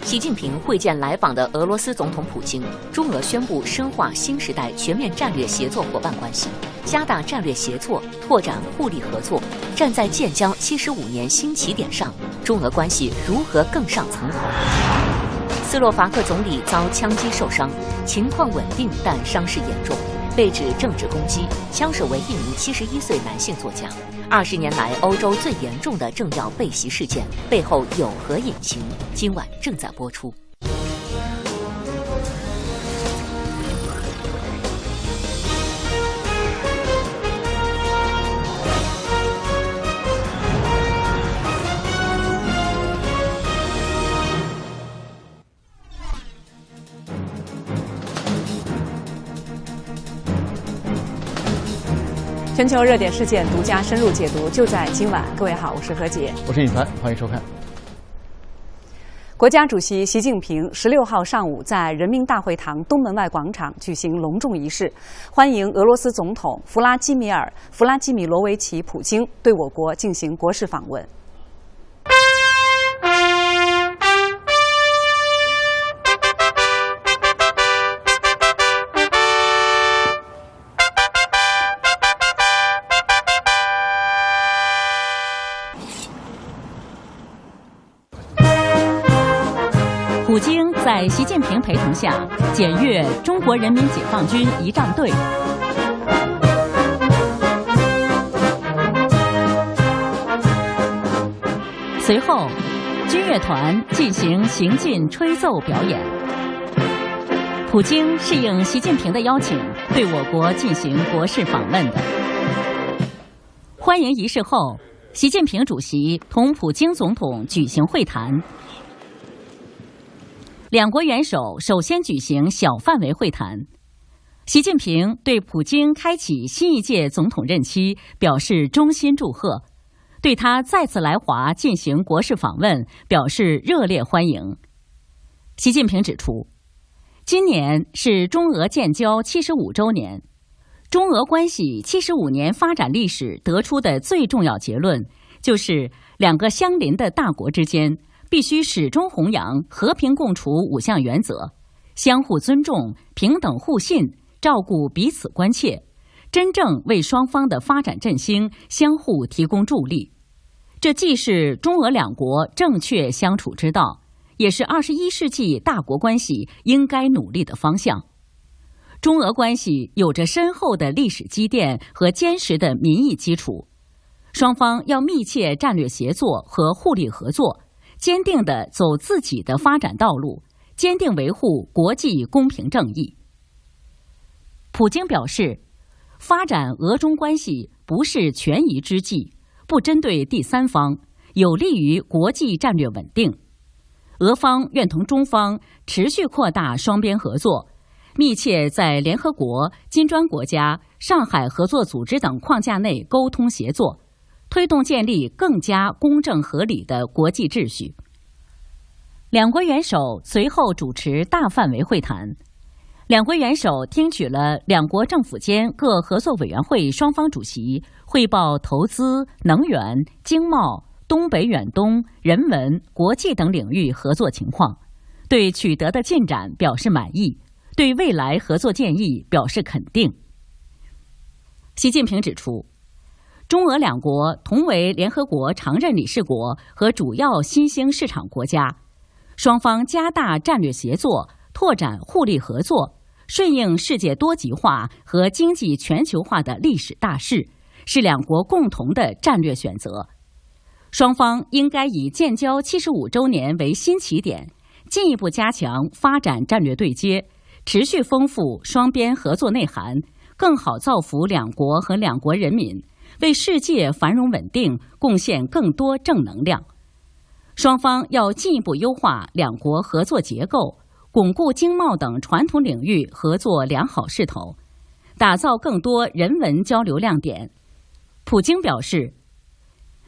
习近平会见来访的俄罗斯总统普京，中俄宣布深化新时代全面战略协作伙伴关系，加大战略协作，拓展互利合作。站在建交75年新起点上，中俄关系如何更上层楼？斯洛伐克总理遭枪击受伤，情况稳定，但伤势严重，被指政治攻击。枪手为一名71岁男性作家。20年来欧洲最严重的政要被袭事件背后有何隐情？今晚正在播出。全球热点事件独家深入解读，就在今晚。各位好，我是何洁，我是尹凡，欢迎收看。国家主席习近平16号上午在人民大会堂东门外广场举行隆重仪式，欢迎俄罗斯总统弗拉基米罗维奇·普京对我国进行国事访问。普京在习近平陪同下检阅中国人民解放军仪仗队。随后，军乐团进行行进吹奏表演。普京是应习近平的邀请，对我国进行国事访问的。欢迎仪式后，习近平主席同普京总统举行会谈。两国元首首先举行小范围会谈，习近平对普京开启新一届总统任期表示衷心祝贺，对他再次来华进行国事访问表示热烈欢迎。习近平指出，今年是中俄建交75周年，中俄关系75年发展历史得出的最重要结论，就是两个相邻的大国之间必须始终弘扬和平共处5项原则，相互尊重、平等互信，照顾彼此关切，真正为双方的发展振兴相互提供助力。这既是中俄两国正确相处之道，也是21世纪大国关系应该努力的方向。中俄关系有着深厚的历史积淀和坚实的民意基础，双方要密切战略协作和互利合作，坚定地走自己的发展道路，坚定维护国际公平正义。普京表示，发展俄中关系不是权宜之计，不针对第三方，有利于国际战略稳定。俄方愿同中方持续扩大双边合作，密切在联合国、金砖国家、上海合作组织等框架内沟通协作，推动建立更加公正合理的国际秩序。两国元首随后主持大范围会谈，两国元首听取了两国政府间各合作委员会双方主席汇报投资、能源、经贸、东北远东、人文、国际等领域合作情况，对取得的进展表示满意，对未来合作建议表示肯定。习近平指出，中俄两国同为联合国常任理事国和主要新兴市场国家，双方加大战略协作，拓展互利合作，顺应世界多极化和经济全球化的历史大势，是两国共同的战略选择。双方应该以建交75周年为新起点，进一步加强发展战略对接，持续丰富双边合作内涵，更好造福两国和两国人民，为世界繁荣稳定贡献更多正能量。双方要进一步优化两国合作结构，巩固经贸等传统领域合作良好势头，打造更多人文交流亮点。普京表示，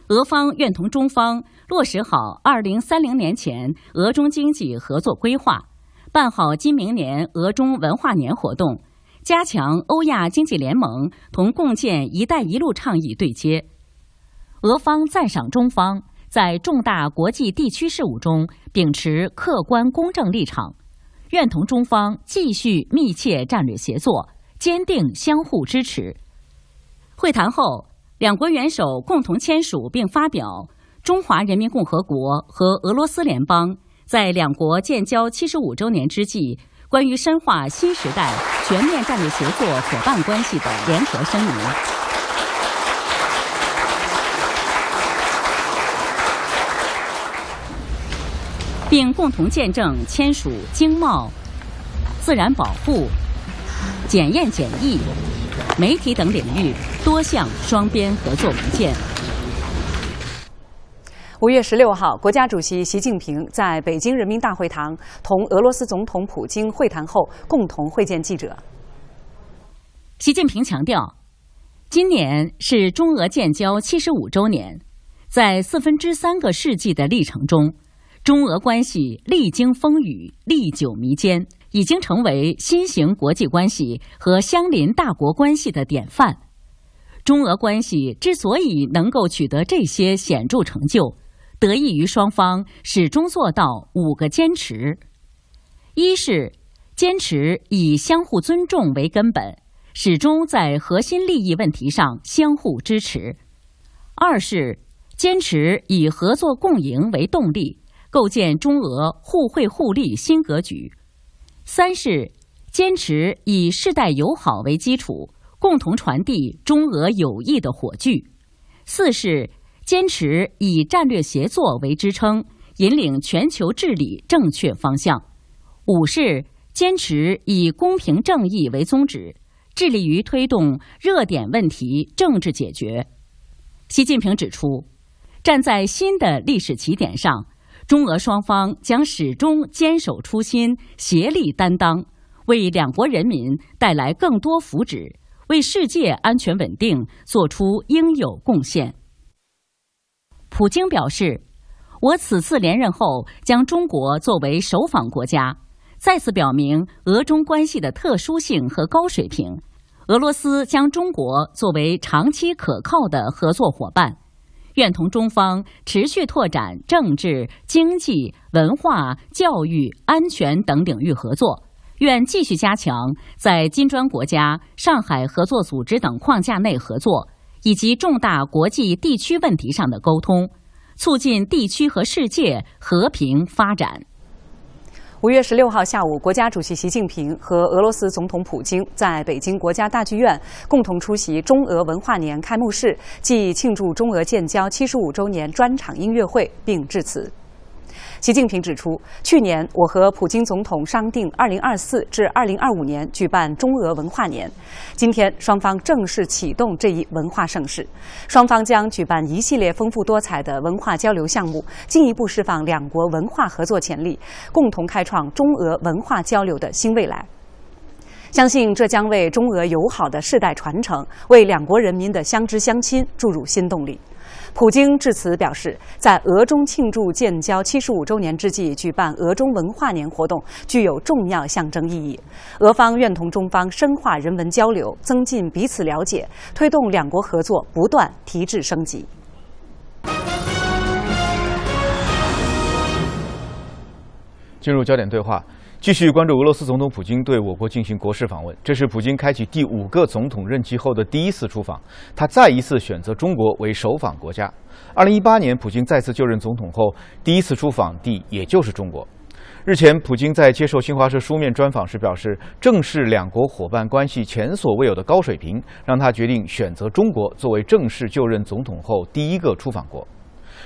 俄方愿同中方落实好2030年前俄中经济合作规划，办好今明年俄中文化年活动，加强欧亚经济联盟同共建“一带一路”倡议对接。俄方赞赏中方在重大国际地区事务中秉持客观公正立场，愿同中方继续密切战略协作，坚定相互支持。会谈后，两国元首共同签署并发表《中华人民共和国和俄罗斯联邦在两国建交75周年之际关于深化新时代全面战略协作伙伴关系的联合声明》，并共同见证签署经贸、自然保护、检验检疫、媒体等领域多项双边合作文件。5月16号，国家主席习近平在北京人民大会堂同俄罗斯总统普京会谈后，共同会见记者。习近平强调，今年是中俄建交75周年，在3/4个世纪的历程中，中俄关系历经风雨，历久弥坚，已经成为新型国际关系和相邻大国关系的典范。中俄关系之所以能够取得这些显著成就，得益于双方始终做到5个坚持：一是坚持以相互尊重为根本，始终在核心利益问题上相互支持；二是坚持以合作共赢为动力，构建中俄互惠互利新格局；三是坚持以世代友好为基础，共同传递中俄友谊的火炬；四是坚持以战略协作为支撑，引领全球治理正确方向；五是坚持以公平正义为宗旨，致力于推动热点问题政治解决。习近平指出，站在新的历史起点上，中俄双方将始终坚守初心，协力担当，为两国人民带来更多福祉，为世界安全稳定做出应有贡献。普京表示，我此次连任后将中国作为首访国家，再次表明俄中关系的特殊性和高水平。俄罗斯将中国作为长期可靠的合作伙伴，愿同中方持续拓展政治、经济、文化、教育、安全等领域合作，愿继续加强在金砖国家、上海合作组织等框架内合作，以及重大国际地区问题上的沟通，促进地区和世界和平发展。5月16号下午，国家主席习近平和俄罗斯总统普京在北京国家大剧院共同出席中俄文化年开幕式暨庆祝中俄建交75周年专场音乐会，并致辞。习近平指出，去年我和普京总统商定2024至2025年举办中俄文化年，今天双方正式启动这一文化盛事，双方将举办一系列丰富多彩的文化交流项目，进一步释放两国文化合作潜力，共同开创中俄文化交流的新未来。相信这将为中俄友好的世代传承，为两国人民的相知相亲注入新动力。普京致辞表示，在俄中庆祝建交75周年之际举办俄中文化年活动具有重要象征意义，俄方愿同中方深化人文交流，增进彼此了解，推动两国合作不断提质升级。进入焦点对话，继续关注俄罗斯总统普京对我国进行国事访问。这是普京开启第5个总统任期后的第1次出访，他再一次选择中国为首访国家。2018年，普京再次就任总统后，第1次出访地也就是中国。日前，普京在接受新华社书面专访时表示，正是两国伙伴关系前所未有的高水平，让他决定选择中国作为正式就任总统后第1个出访国。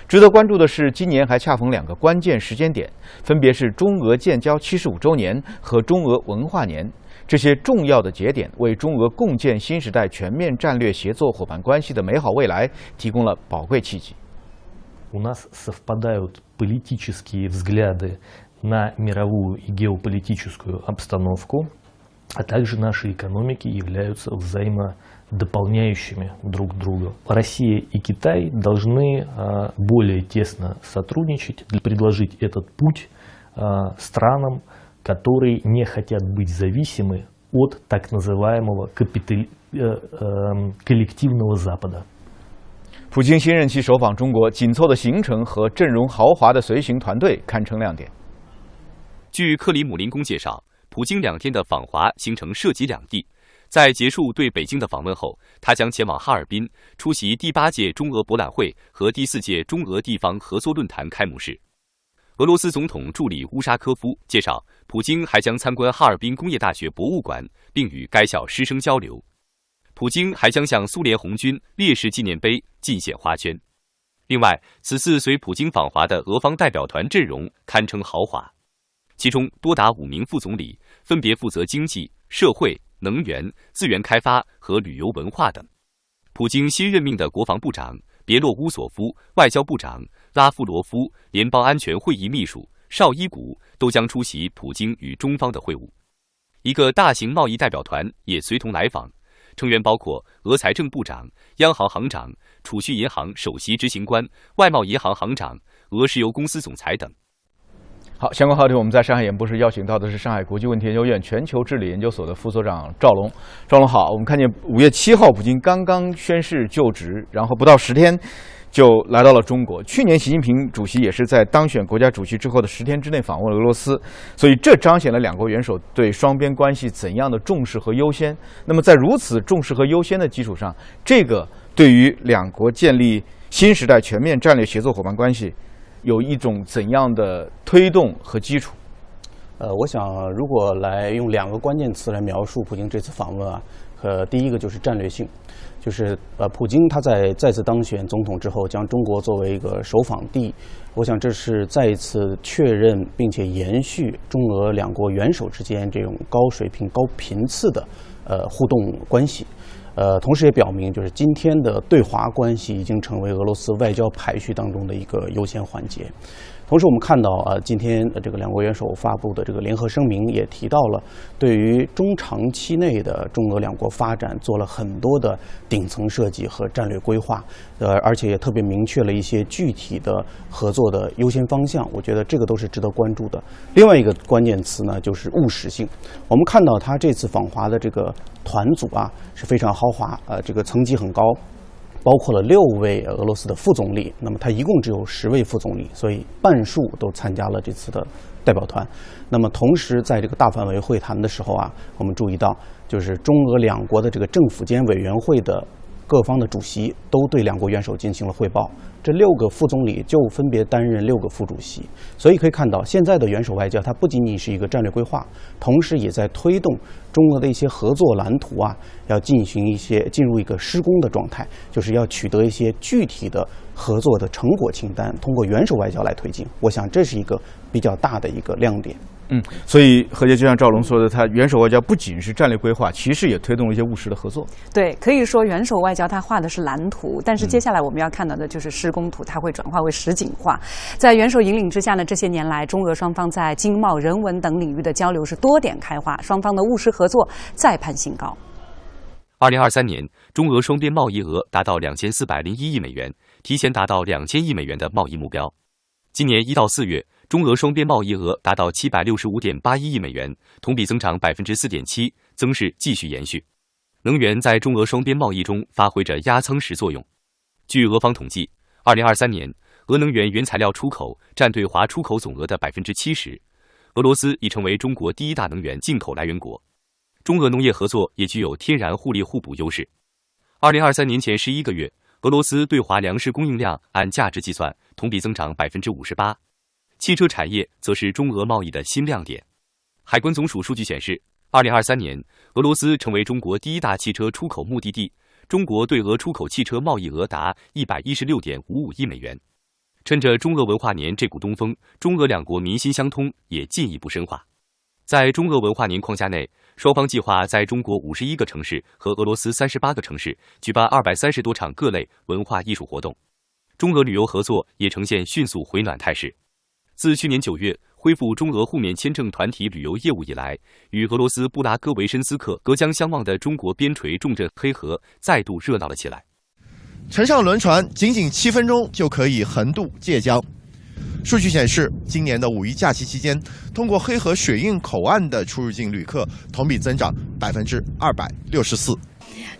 值得关注的是，今年还恰逢2个关键时间点，分别是中俄建交75周年和中俄文化年。这些重要的节点为中俄共建新时代全面战略协作伙伴关系的美好未来提供了宝贵契机。У нас совпадают политические взгляды на мировую и геополитическую обстановку, а также наши экономики являются взаимодополняющими друг друга. Россия и Китай должны более тесно сотрудничать, предложить этот путь странам, которые не хотят быть зависимы от так называемого коллективного Запада. 普京新任期首访中国，紧凑的行程和阵容豪华的随行团队堪称亮点。据克里姆林宫介绍，普京2天的访华行程涉及2地。在结束对北京的访问后，他将前往哈尔滨出席第8届中俄博览会和第4届中俄地方合作论坛开幕式。俄罗斯总统助理乌沙科夫介绍，普京还将参观哈尔滨工业大学博物馆，并与该校师生交流。普京还将向苏联红军烈士纪念碑进献花圈。另外，此次随普京访华的俄方代表团阵容堪称豪华，其中多达5名副总理，分别负责经济、社会、能源、资源开发和旅游文化等。普京新任命的国防部长别洛乌索夫、外交部长拉夫罗夫、联邦安全会议秘书绍伊古都将出席普京与中方的会晤。一个大型贸易代表团也随同来访，成员包括俄财政部长、央行行长、储蓄银行首席执行官、外贸银行行长、俄石油公司总裁等。好，相关话题我们在上海演播室邀请到的是上海国际问题研究院全球治理研究所的副所长赵龙。赵龙好，我们看见5月7号普京刚刚宣誓就职，然后不到10天就来到了中国。去年习近平主席也是在当选国家主席之后的10天之内访问俄罗斯，所以这彰显了2国元首对双边关系怎样的重视和优先。那么在如此重视和优先的基础上，这个对于2国建立新时代全面战略协作伙伴关系有一种怎样的推动和基础？我想如果来用2个关键词来描述普京这次访问啊，第一个就是战略性，就是普京他在再次当选总统之后，将中国作为一个首访地，我想这是再一次确认并且延续中俄2国元首之间这种高水平、高频次的互动关系。同时也表明，就是今天的对华关系已经成为俄罗斯外交排序当中的一个优先环节。同时，我们看到今天这个2国元首发布的这个联合声明也提到了，对于中长期内的中俄2国发展做了很多的顶层设计和战略规划，而且也特别明确了一些具体的合作的优先方向。我觉得这个都是值得关注的。另外一个关键词呢，就是务实性。我们看到他这次访华的这个团组啊是非常豪华，这个层级很高。包括了6位俄罗斯的副总理，那么他一共只有10位副总理，所以半数都参加了这次的代表团。那么同时在这个大范围会谈的时候啊，我们注意到就是中俄2国的这个政府间委员会的各方的主席都对2国元首进行了汇报，这6个副总理就分别担任6个副主席。所以可以看到，现在的元首外交它不仅仅是一个战略规划，同时也在推动中俄的一些合作蓝图啊，要进入一个施工的状态，就是要取得一些具体的合作的成果清单，通过元首外交来推进。我想这是一个比较大的一个亮点。所以何洁就像赵龙说的，他元首外交不仅是战略规划，其实也推动了一些务实的合作。对，可以说元首外交它画的是蓝图，但是接下来我们要看到的就是施工图，它会转化为实景化。在元首引领之下呢，这些年来中俄双方在经贸、人文等领域的交流是多点开花，双方的务实合作再攀新高。2023年，中俄双边贸易额达到2401亿美元，提前达到2000亿美元的贸易目标。今年1到4月，中俄双边贸易额达到765.81亿美元，同比增长4.7%，增势继续延续。能源在中俄双边贸易中发挥着压舱石作用。据俄方统计，2023年俄能源原材料出口占对华出口总额的70%，俄罗斯已成为中国第1大能源进口来源国。中俄农业合作也具有天然互利互补优势。2023年前11个月，俄罗斯对华粮食供应量按价值计算，同比增长58%。汽车产业则是中俄贸易的新亮点。海关总署数据显示，2023年，俄罗斯成为中国第1大汽车出口目的地，中国对俄出口汽车贸易额达116.55亿美元。趁着中俄文化年这股东风，中俄2国民心相通也进一步深化。在中俄文化年框架内，双方计划在中国51个城市和俄罗斯38个城市举办230多场各类文化艺术活动。中俄旅游合作也呈现迅速回暖态势。自去年9月恢复中俄互免签证团体旅游业务以来，与俄罗斯布拉戈维申斯克隔江相望的中国边陲重镇黑河再度热闹了起来。乘上轮船，仅仅7分钟就可以横渡界江。数据显示，今年的5一假期期间，通过黑河水运口岸的出入境旅客同比增长264%。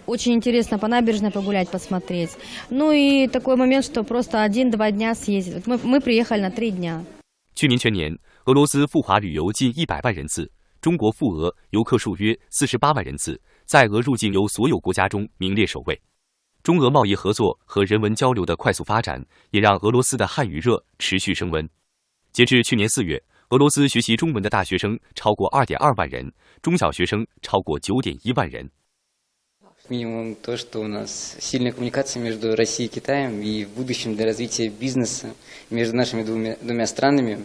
очень интересно по набережной погулять, посмотреть. Ну и такой момент, что просто 1-2 дня съездить. Мы приехали на 3 дня。去年全年，俄罗斯赴华旅游近100万人次，中国赴俄游客数约48万人次，在俄入境游所有国家中名列首位。中俄贸易合作和人文交流的快速发展，也让俄罗斯的汉语热持续升温。截至去年4月，俄罗斯学习中文的大学生超过2.2万人，中小学生超过9.1万人。Минимум то, что у нас сильная коммуникация между Россией и Китаем, и в будущем для развития бизнеса между нашими двумя странами.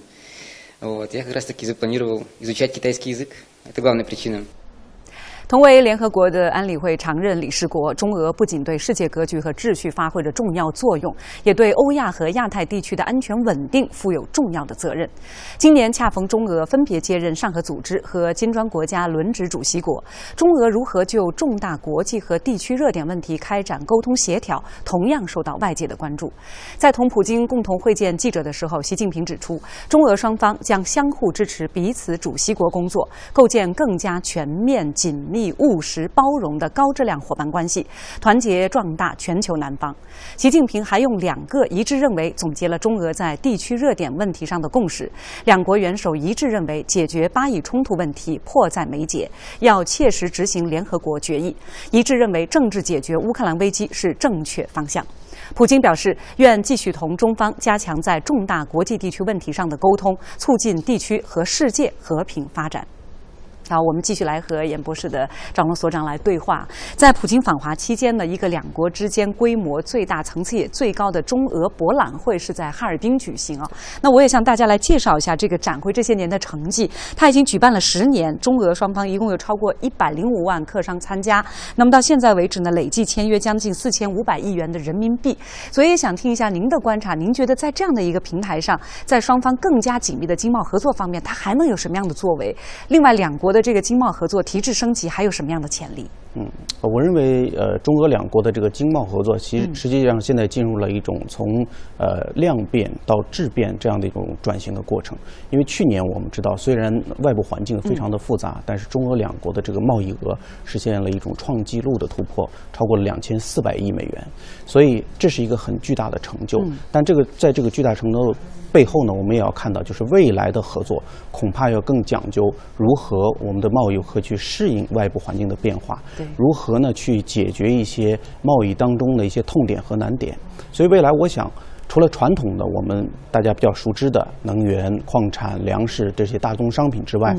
Вот. Я как раз таки запланировал изучать китайский язык. Это главная причина. 同为联合国的安理会常任理事国，中俄不仅对世界格局和秩序发挥着重要作用，也对欧亚和亚太地区的安全稳定负有重要的责任。今年恰逢中俄分别接任上合组织和金砖国家轮值主席国，中俄如何就重大国际和地区热点问题开展沟通协调，同样受到外界的关注。在同普京共同会见记者的时候，习近平指出，中俄双方将相互支持彼此主席国工作，构建更加全面、紧密、务实、包容的高质量伙伴关系，团结壮大全球南方。习近平还用2个一致认为总结了中俄在地区热点问题上的共识。两国元首一致认为，解决巴以冲突问题迫在眉睫，要切实执行联合国决议。一致认为，政治解决乌克兰危机是正确方向。普京表示，愿继续同中方加强在重大国际地区问题上的沟通，促进地区和世界和平发展。好，我们继续来和严博士的张龙所长来对话。在普京访华期间呢，一个两国之间规模最大、层次也最高的中俄博览会是在哈尔滨举行啊。那我也向大家来介绍一下这个展会这些年的成绩。它已经举办了10年，中俄双方一共有超过105万客商参加。那么到现在为止呢，累计签约将近4500亿元的人民币。所以也想听一下您的观察，您觉得在这样的一个平台上，在双方更加紧密的经贸合作方面，它还能有什么样的作为？另外，两国的这个经贸合作提质升级还有什么样的潜力？我认为中俄两国的这个经贸合作，实际上现在进入了一种从量变到质变这样的一种转型的过程。因为去年我们知道，虽然外部环境非常的复杂，但是中俄两国的这个贸易额实现了一种创纪录的突破，超过了2400亿美元，所以这是一个很巨大的成就。但在这个巨大成就背后呢，我们也要看到，就是未来的合作恐怕要更讲究如何我们的贸易会去适应外部环境的变化，如何呢去解决一些贸易当中的一些痛点和难点。所以未来我想，除了传统的我们大家比较熟知的能源、矿产、粮食这些大宗商品之外，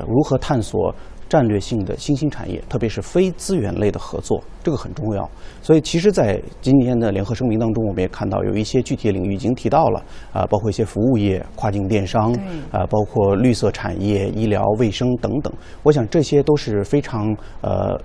如何探索战略性的新兴产业，特别是非资源类的合作，这个很重要。所以其实在今年的联合声明当中，我们也看到有一些具体的领域已经提到了，包括一些服务业、跨境电商，包括绿色产业、医疗卫生等等。我想这些都是非常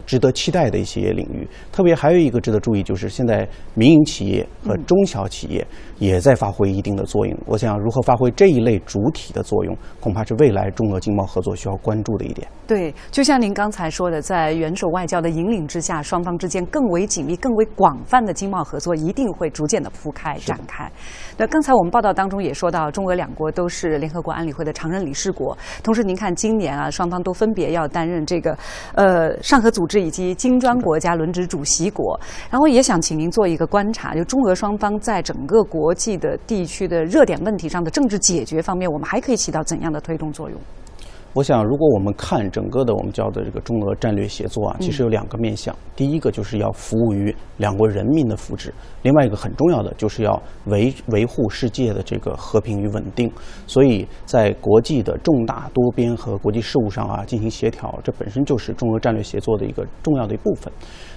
值得期待的一些领域。特别还有一个值得注意，就是现在民营企业和中小企业也在发挥一定的作用。我想如何发挥这一类主体的作用，恐怕是未来中俄经贸合作需要关注的一点。对，就像您刚才说的，在元首外交的引领之下，双方之间更为紧密、更为广泛的经贸合作一定会逐渐的铺开展开。那刚才我们报道当中也说到，中俄两国都是联合国安理会的常任理事国，同时您看今年啊，双方都分别要担任这个上合组织以及金砖国家轮值主席国。然后也想请您做一个观察，就中俄双方在整个国际的地区的热点问题上的政治解决方面，我们还可以起到怎样的推动作用？我想，如果我们看整个的我们叫的这个中俄战略协作啊，其实有2个面向。第一个就是要服务于两国人民的福祉，另外一个很重要的就是要维护世界的这个和平与稳定。所以在国际的重大多边和国际事务上啊进行协调，这本身就是中俄战略协作的一个重要的一部分。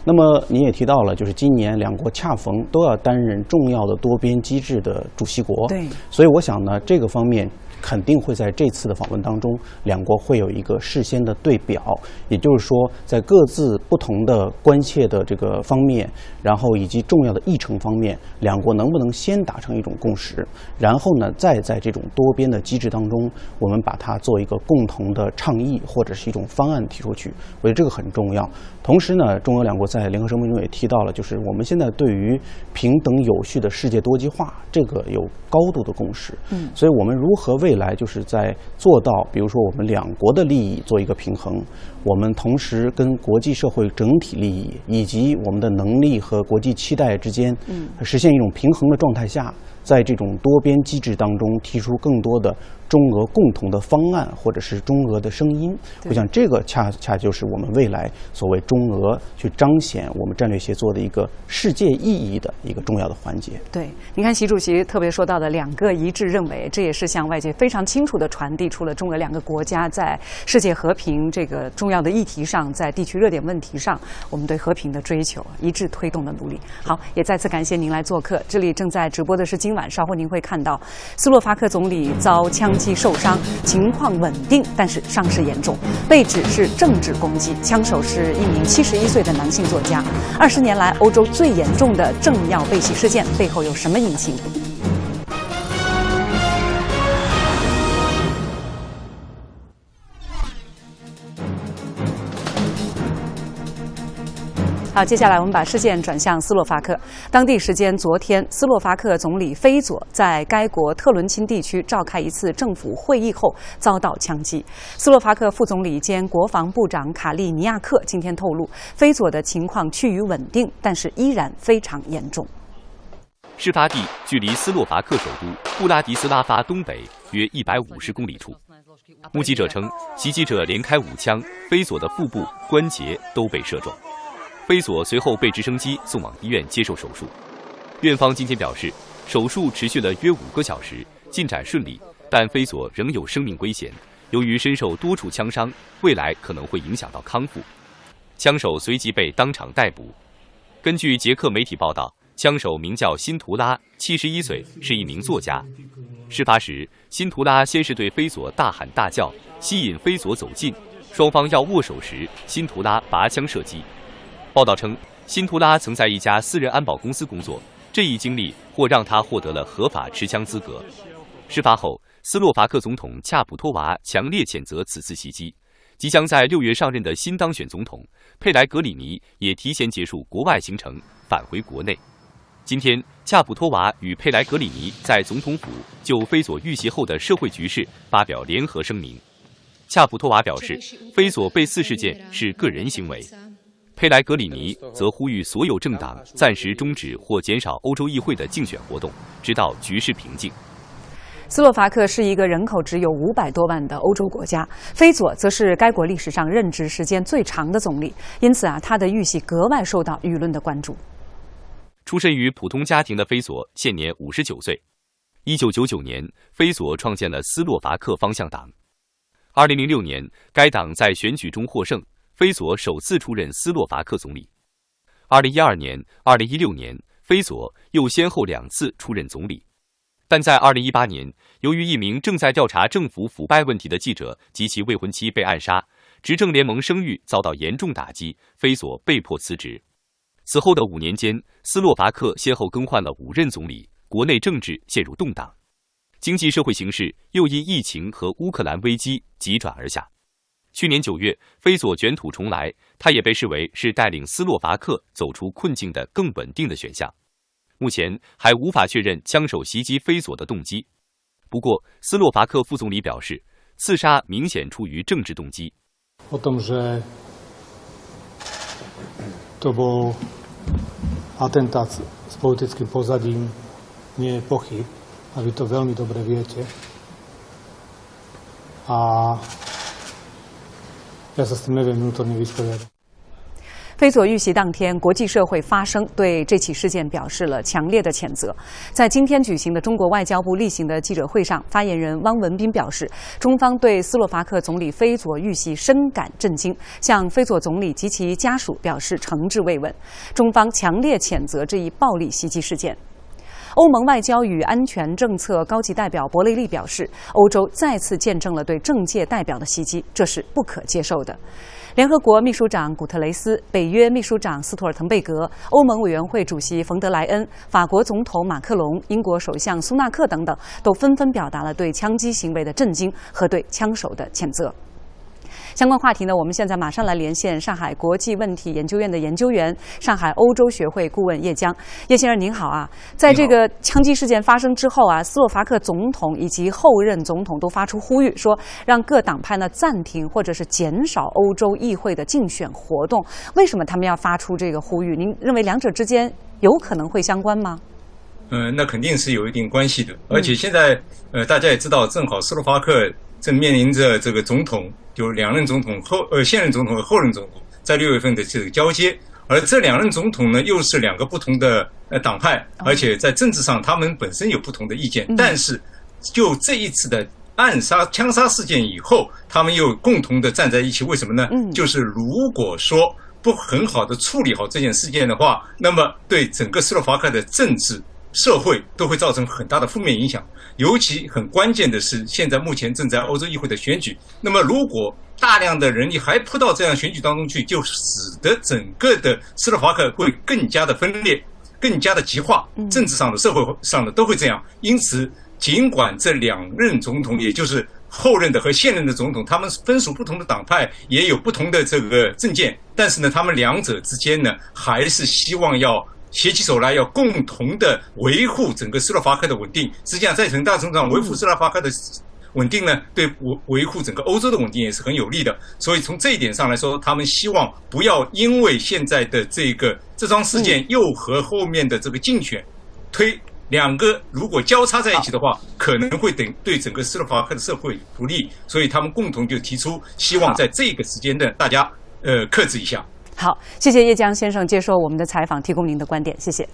那么你也提到了，就是今年两国恰逢都要担任重要的多边机制的主席国，对，所以我想呢，这个方面肯定会在这次的访问当中，两国会有一个事先的对表，也就是说，在各自不同的关切的这个方面，然后以及重要的议程方面，两国能不能先达成一种共识，然后呢，再在这种多边的机制当中，我们把它做一个共同的倡议或者是一种方案提出去，我觉得这个很重要。同时呢，中俄两国在联合声明中也提到了，就是我们现在对于平等有序的世界多极化这个有高度的共识，所以我们如何为未来就是在做到，比如说我们两国的利益做一个平衡，我们同时跟国际社会整体利益以及我们的能力和国际期待之间，实现一种平衡的状态下，在这种多边机制当中提出更多的中俄共同的方案或者是中俄的声音。我想这个恰恰就是我们未来所谓中俄去彰显我们战略协作的一个世界意义的一个重要的环节。对，你看习主席特别说到的两个一致认为，这也是向外界非常清楚地传递出了中俄两个国家在世界和平这个重要的议题上，在地区热点问题上，我们对和平的追求一致推动的努力。好，也再次感谢您来做客。这里正在直播的是今晚，稍后您会看到斯洛伐克总理遭枪击受伤，情况稳定，但是伤势严重，被指是政治攻击，枪手是一名71岁的男性作家。20年来，欧洲最严重的政要被袭事件背后有什么隐情？好，接下来我们把视线转向斯洛伐克。当地时间昨天，斯洛伐克总理菲佐在该国特伦钦地区召开一次政府会议后遭到枪击。斯洛伐克副总理兼国防部长卡利尼亚克今天透露，菲佐的情况趋于稳定，但是依然非常严重。事发地距离斯洛伐克首都布拉迪斯拉发东北约150公里处。目击者称，袭击者连开5枪，菲佐的腹部、关节都被射中。菲佐随后被直升机送往医院接受手术。院方今天表示，手术持续了约5个小时，进展顺利，但菲佐仍有生命危险。由于身受多处枪伤，未来可能会影响到康复。枪手随即被当场逮捕。根据捷克媒体报道，枪手名叫辛图拉，71岁，是一名作家。事发时，辛图拉先是对菲佐大喊大叫，吸引菲佐走近，双方要握手时，辛图拉拔枪射击。报道称，辛图拉曾在一家私人安保公司工作，这一经历或让他获得了合法持枪资格。事发后，斯洛伐克总统恰普托娃强烈谴责此次袭击。即将在6月上任的新当选总统佩莱格里尼也提前结束国外行程，返回国内。今天，恰普托娃与佩莱格里尼在总统府就菲佐遇袭后的社会局势发表联合声明。恰普托娃表示，菲佐被刺事件是个人行为。佩莱格里尼则呼吁所有政党暂时终止或减少欧洲议会的竞选活动，直到局势平静。斯洛伐克是一个人口只有500多万的欧洲国家，菲佐则是该国历史上任职时间最长的总理，因此他的遇袭格外受到舆论的关注。出身于普通家庭的菲佐现年59岁。1999年，菲佐创建了斯洛伐克方向党。2006年，该党在选举中获胜。菲佐首次出任斯洛伐克总理。2012年、2016年，菲佐又先后2次出任总理。但在2018年，由于一名正在调查政府腐败问题的记者及其未婚妻被暗杀，执政联盟声誉遭到严重打击，菲佐被迫辞职。此后的5年间，斯洛伐克先后更换了5任总理，国内政治陷入动荡，经济社会形势又因疫情和乌克兰危机急转而下。去年9月，菲佐卷土重来，他也被视为是带领斯洛伐克走出困境的更稳定的选项。目前还无法确认枪手袭击菲佐的动机。不过，斯洛伐克副总理表示，刺杀明显出于政治动机。O tom, že to bol atentát s politickým pozadím, nie je pochyb, a vy to veľmi dobre viete. A ja sa s tým neviem vnútorne vysporiadať. 菲佐遇袭当天，国际社会发声，对这起事件表示了强烈的谴责。在今天举行的中国外交部例行的记者会上，发言人汪文斌表示，中方对斯洛伐克总理菲佐遇袭深感震惊，向菲佐总理及其家属表示诚挚慰问。中方强烈谴责这一暴力袭击事件。欧盟外交与安全政策高级代表博雷利表示，欧洲再次见证了对政界代表的袭击，这是不可接受的。联合国秘书长古特雷斯、北约秘书长斯托尔滕贝格、欧盟委员会主席冯德莱恩、法国总统马克龙、英国首相苏纳克等等，都纷纷表达了对枪击行为的震惊和对枪手的谴责。相关话题呢，我们现在马上来连线上海国际问题研究院的研究员、上海欧洲学会顾问叶江。叶先生您好啊，在这个枪击事件发生之后啊，斯洛伐克总统以及后任总统都发出呼吁，说让各党派呢暂停或者是减少欧洲议会的竞选活动。为什么他们要发出这个呼吁？您认为两者之间有可能会相关吗？那肯定是有一定关系的。而且现在大家也知道，正好斯洛伐克正面临着这个总统，就两任总统现任总统和后任总统在6月份的这个交接，而这两任总统呢又是两个不同的党派，而且在政治上他们本身有不同的意见，但是就这一次的枪杀事件以后，他们又共同的站在一起。为什么呢？就是如果说不很好的处理好这件事件的话，那么对整个斯洛伐克的政治社会都会造成很大的负面影响。尤其很关键的是，现在目前正在欧洲议会的选举，那么如果大量的人力还扑到这样选举当中去，就使得整个的斯洛伐克会更加的分裂，更加的极化，政治上的、社会上的都会这样。因此尽管这两任总统，也就是后任的和现任的总统，他们分属不同的党派，也有不同的这个政见，但是呢，他们两者之间呢，还是希望要携起手来，要共同的维护整个斯洛伐克的稳定。实际上，在很大程度上维护斯洛伐克的稳定呢，对维护整个欧洲的稳定也是很有利的。所以从这一点上来说，他们希望不要因为现在的这桩事件又和后面的这个竞选两个如果交叉在一起的话，可能会对整个斯洛伐克的社会不利。所以他们共同就提出希望在这个时间段大家克制一下。好，谢谢叶江先生接受我们的采访，提供您的观点，谢谢。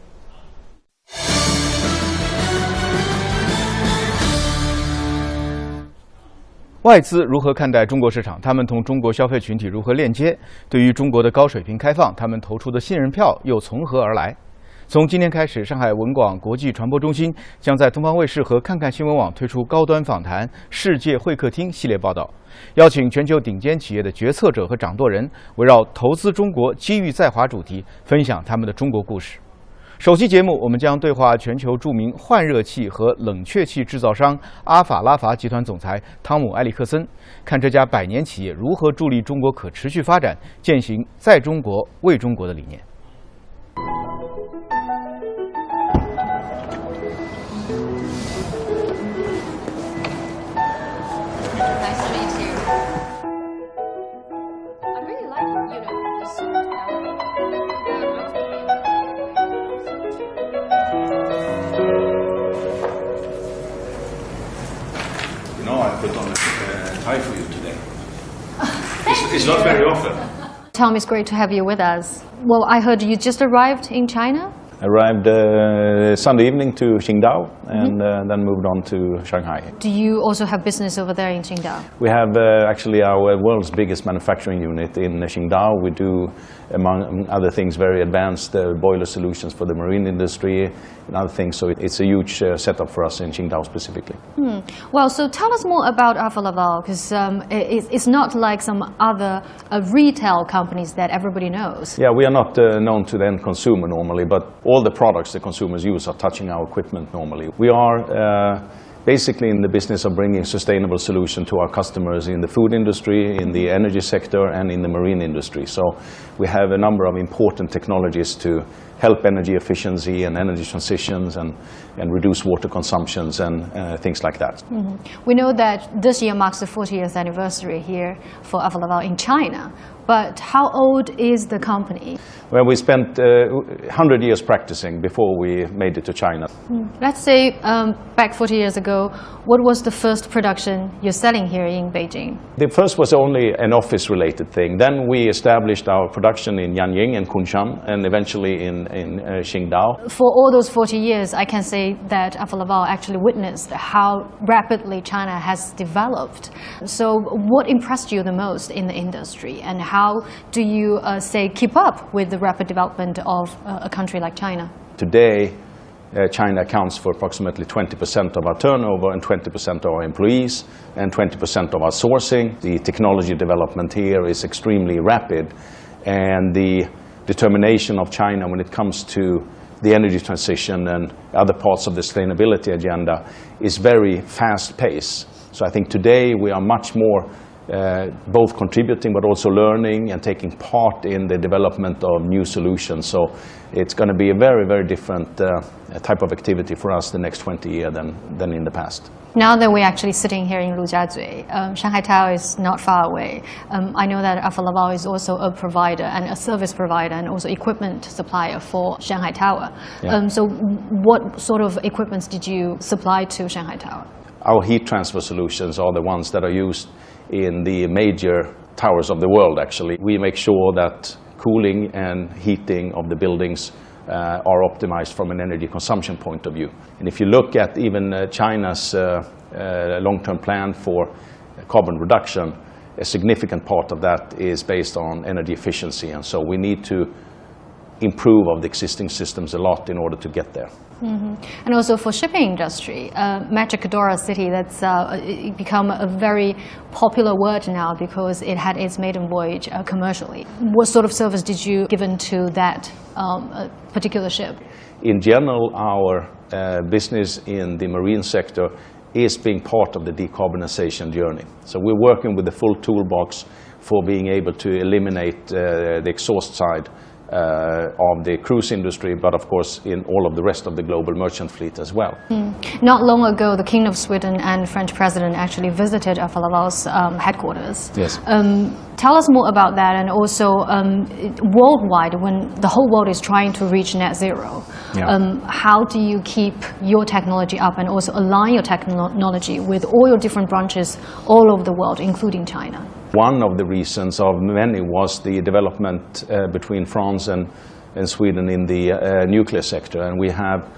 外资如何看待中国市场？他们同中国消费群体如何链接？对于中国的高水平开放，他们投出的信任票又从何而来？从今天开始，上海文广国际传播中心将在东方卫视和看看新闻网推出高端访谈世界会客厅系列报道，邀请全球顶尖企业的决策者和掌舵人，围绕投资中国、机遇在华主题，分享他们的中国故事。首期节目，我们将对话全球著名换热器和冷却器制造商阿法拉法集团总裁汤姆·埃里克森，看这家百年企业如何助力中国可持续发展，践行在中国为中国的理念。For you today. It's not very often. Tom, it's great to have you with us. Well, I heard you just arrived in China? Arrived Sunday evening to Qingdao and then moved on to Shanghai. Do you also have business over there in Qingdao? We have actually our world's biggest manufacturing unit in Qingdao. We do, among other things, very advanced boiler solutions for the marine industry and other things. So it's a huge setup for us in Qingdao specifically. Well, so tell us more about Alfa Laval, because it's not like some other retail companies that everybody knows. Yeah, we are not known to the end consumer normally, but all the products the consumers use are touching our equipment normally. We are basically in the business of bringing sustainable solutions to our customers in the food industry, in the energy sector, and in the marine industry. So we have a number of important technologies to help energy efficiency and energy transitions and reduce water consumptions and things like that. We know that this year marks the 40th anniversary here for Alfa Laval in China. But how old is the company? Well, we spent 100 years practicing before we made it to China. Let's say back 40 years ago, what was the first production you're selling here in Beijing? The first was only an office-related thing. Then we established our production in Yanjing and Kunshan, and eventually in Qingdao. For all those 40 years, I can say that Alfa Laval actually witnessed how rapidly China has developed. So what impressed you the most in the industry, and how do you, keep up with the rapid development of a country like China? Today, China accounts for approximately 20% of our turnover and 20% of our employees and 20% of our sourcing. The technology development here is extremely rapid, and the determination of China when it comes to the energy transition and other parts of the sustainability agenda is very fast-paced. So I think today we are much more both contributing but also learning and taking part in the development of new solutions. So it's going to be a very, very different type of activity for us the next 20 years than in the past. Now that we're actually sitting here in Lujiazui, Shanghai Tower is not far away. I know that Alfa Laval is also a provider and a service provider and also equipment supplier for Shanghai Tower. Yeah. So what sort of equipments did you supply to Shanghai Tower? Our heat transfer solutions are the ones that are used in the major towers of the world, actually. We make sure that cooling and heating of the buildings are optimized from an energy consumption point of view. And if you look at even China's long-term plan for carbon reduction, a significant part of that is based on energy efficiency. And so we need to improve of the existing systems a lot in order to get there. Mm-hmm. And also for shipping industry, Magic Dora City, that's become a very popular word now because it had its maiden voyage commercially. What sort of service did you give to that particular ship? In general, our business in the marine sector is being part of the decarbonization journey. So we're working with the full toolbox for being able to eliminate the exhaust side of the cruise industry, but of course in all of the rest of the global merchant fleet as well. Not long ago, the King of Sweden and French President actually visited Alfa Laval's headquarters. Yes. Tell us more about that, and also worldwide, when the whole world is trying to reach net zero, how do you keep your technology up and also align your technology with all your different branches all over the world, including China? One of the reasons of many was the development between France and Sweden in the nuclear sector. And we have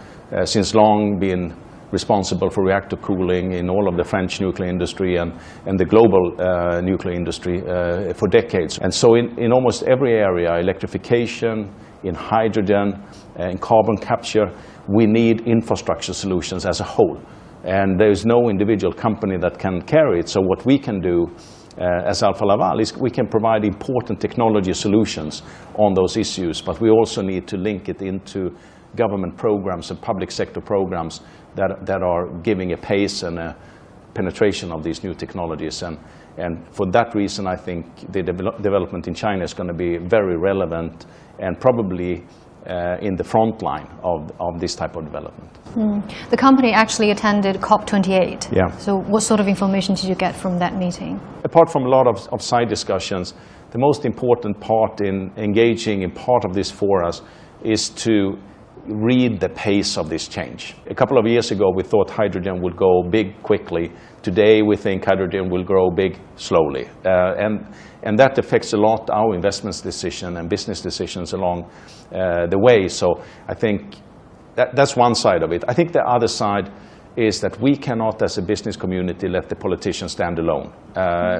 since long been responsible for reactor cooling in all of the French nuclear industry and the global nuclear industry for decades. And so in almost every area, electrification, in hydrogen, in carbon capture, we need infrastructure solutions as a whole. And there is no individual company that can carry it. So what we can do as Alfa Laval is we can provide important technology solutions on those issues, but we also need to link it into government programs and public sector programs that are giving a pace and a penetration of these new technologies. And for that reason, I think the development in China is going to be very relevant and probably in the front line of this type of development. The company actually attended COP28. Yeah. So what sort of information did you get from that meeting? Apart from a lot of side discussions, the most important part in engaging in part of this for us is to read the pace of this change. A couple of years ago, we thought hydrogen would go big quickly. Today, we think hydrogen will grow big slowly. And that affects a lot our investments decision and business decisions along the way. So I think that's one side of it. I think the other side is that we cannot, as a business community, let the politicians stand alone.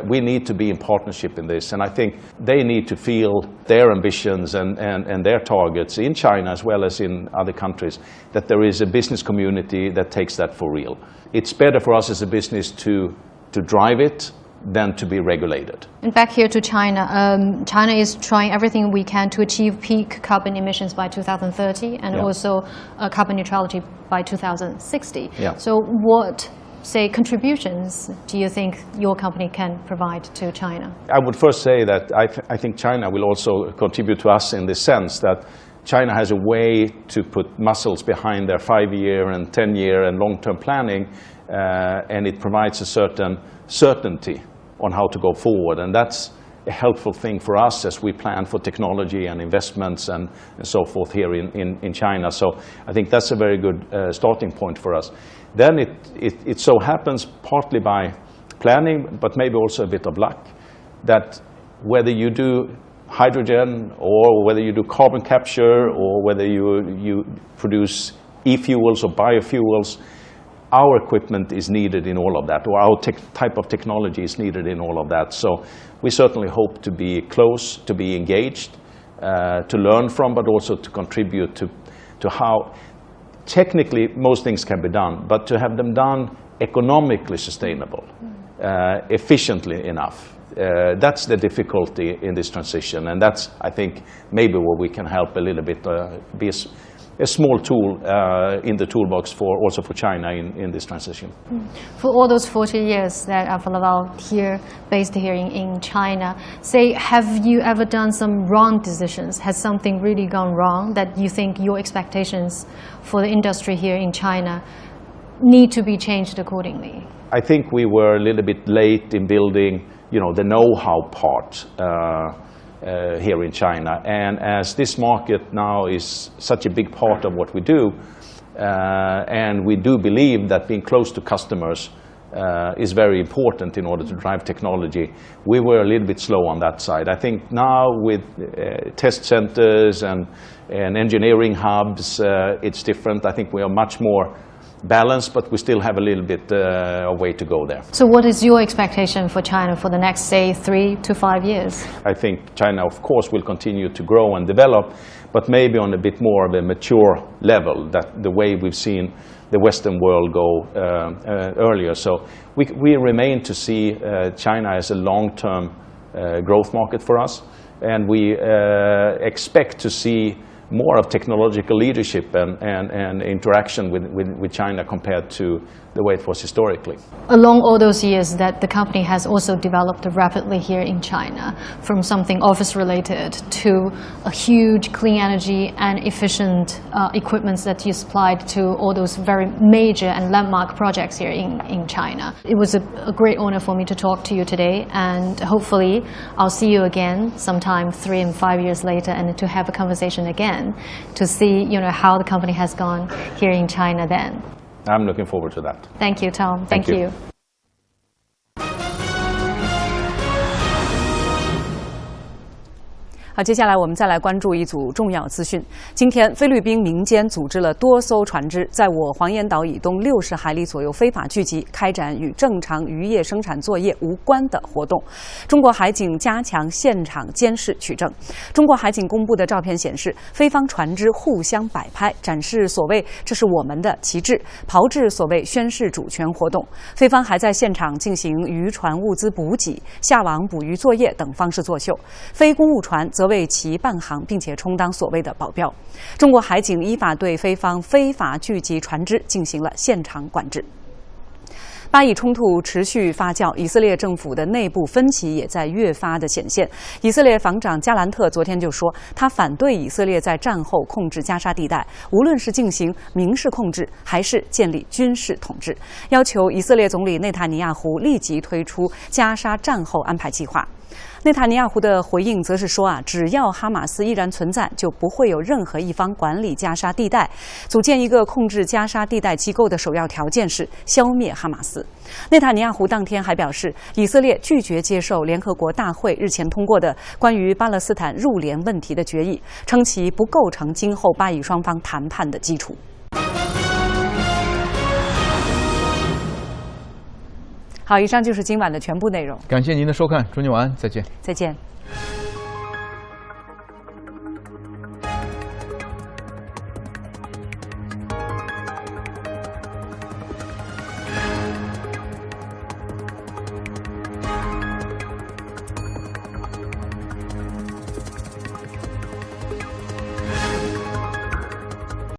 We need to be in partnership in this, and I think they need to feel their ambitions and their targets in China as well as in other countries, that there is a business community that takes that for real. It's better for us as a business to drive it than to be regulated. And back here to China, China is trying everything we can to achieve peak carbon emissions by 2030 and also carbon neutrality by 2060. Yeah. So what, say, contributions do you think your company can provide to China? I would first say that I think China will also contribute to us in the sense that China has a way to put muscles behind their 5-year and 10-year and long-term planning, and it provides a certain certainty on how to go forward, and that's a helpful thing for us as we plan for technology and investments and so forth here in China. So I think that's a very good starting point for us. Then it so happens, partly by planning, but maybe also a bit of luck, that whether you do hydrogen or whether you do carbon capture or whether you produce e-fuels or biofuels, our equipment is needed in all of that, or our type of technology is needed in all of that. So we certainly hope to be close, to be engaged, to learn from, but also to contribute to how technically most things can be done, but to have them done economically sustainable, efficiently enough. That's the difficulty in this transition, and that's, I think, maybe where we can help a little bit, be a small tool in the toolbox also for China in this transition. For all those 40 years that Alfa Laval based here in China, say, have you ever done some wrong decisions? Has something really gone wrong that you think your expectations for the industry here in China need to be changed accordingly? I think we were a little bit late in building, the know-how part here in China. And as this market now is such a big part of what we do, and we do believe that being close to customers is very important in order to drive technology, we were a little bit slow on that side. I think now with test centers and engineering hubs, it's different. I think we are much more balanced, but we still have a little bit a way to go there. So what is your expectation for China for the next, say, 3 to 5 years? I think China, of course, will continue to grow and develop, but maybe on a bit more of a mature level, that the way we've seen the Western world go earlier. So we remain to see China as a long-term growth market for us, and we expect to see more of technological leadership and interaction with China compared to the way it was historically. Along all those years that the company has also developed rapidly here in China, from something office-related to a huge clean energy and efficient equipments that you supplied to all those very major and landmark projects here in China. It was a great honor for me to talk to you today, and hopefully I'll see you again sometime 3 and 5 years later, and to have a conversation again to see how the company has gone here in China then. I'm looking forward to that. Thank you, Tom. Thank you.好，接下来我们再来关注一组重要资讯。今天，菲律宾民间组织了多艘船只在我黄岩岛以东60海里左右非法聚集，开展与正常渔业生产作业无关的活动。中国海警加强现场监视取证。中国海警公布的照片显示，菲方船只互相摆拍，展示所谓“这是我们的”旗帜，炮制所谓宣示主权活动。菲方还在现场进行渔船物资补给、下网捕鱼作业等方式作秀。非公务船则为其伴航，并且充当所谓的保镖。中国海警依法对菲方非法聚集船只进行了现场管制。巴以冲突持续发酵，以色列政府的内部分歧也在越发的显现。以色列防长加兰特昨天就说，他反对以色列在战后控制加沙地带，无论是进行民事控制还是建立军事统治，要求以色列总理内塔尼亚胡立即推出加沙战后安排计划。内塔尼亚胡的回应则是说只要哈马斯依然存在，就不会有任何一方管理加沙地带。组建一个控制加沙地带机构的首要条件是消灭哈马斯。内塔尼亚胡当天还表示，以色列拒绝接受联合国大会日前通过的关于巴勒斯坦入联问题的决议，称其不构成今后巴以双方谈判的基础。好，以上就是今晚的全部内容。感谢您的收看，祝您晚安，再见。再见。